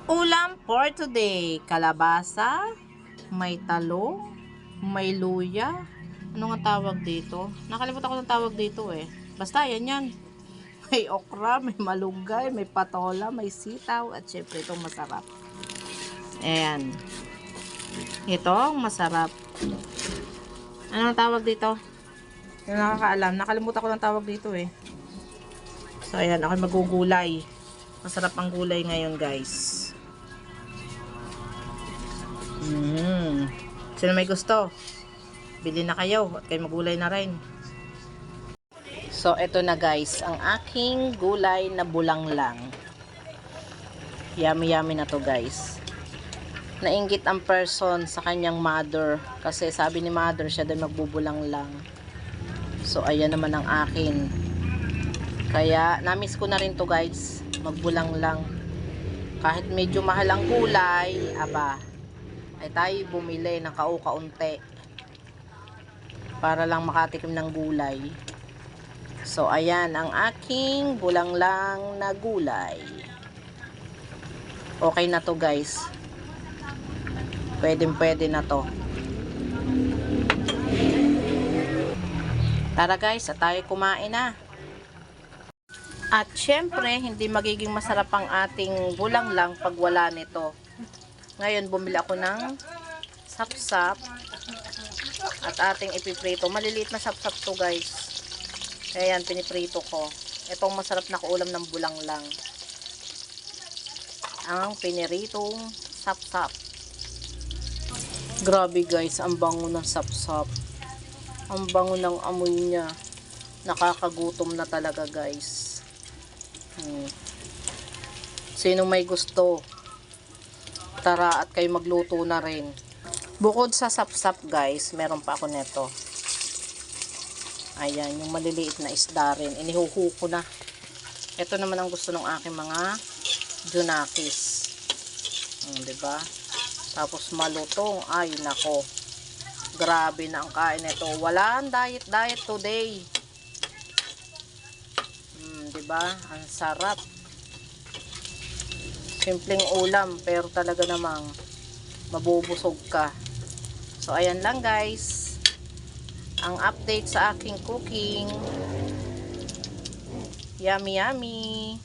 Ulam for today, kalabasa, may talong, may luya. Ano nga tawag dito? Nakalimutan ko ng tawag dito eh. Basta yan. May okra, may malunggay, may patola, may sitaw, at syempre itong masarap. Ayan. Itong masarap. Ano ang tawag dito? Yung nakakaalam. Nakalimutan ko ng tawag dito eh. So ayan, ako magugulay. Masarap ang gulay ngayon guys. Sino may gusto? Bili na kayo at kayo magulay na rin. So, eto na guys, ang aking gulay na bulanglang. Yummy na to guys. Nainggit ang person sa kanyang mother kasi sabi ni mother siya din magbubulanglang. So, ayan naman ang akin. Kaya, namiss ko na rin to guys, magbulanglang. Kahit medyo mahal ang gulay, aba, ay tayo bumili ng kaunti para lang makatikim ng gulay. So ayan ang aking bulanglang na gulay. Okay na to guys, pwede na to. Tara guys, at tayo kumain na. At syempre hindi magiging masarap ang ating bulanglang pag wala nito. Ngayon, bumili ako ng sapsap at ating ipiprito. Maliliit na sapsap to guys. Kaya yan, piniprito ko. Itong masarap na kaulam ng bulanglang. Ang piniritong sapsap. Grabe guys, ang bango ng sapsap. Ang bango ng amoy niya. Nakakagutom na talaga guys. Sino may gusto? Tara at kayo magluto na rin. Bukod sa sapsap guys, meron pa ako neto. Ayan, yung maliliit na isda rin. Inihuhu ko na. Ito naman ang gusto ng aking mga junakis. Diba? Tapos malutong. Ay, nako. Grabe na ang kain nito. Walang diet today. Diba? Ang sarap. Simpleng ulam pero talaga namang mabubusog ka. So ayan lang guys ang update sa aking cooking. Yummy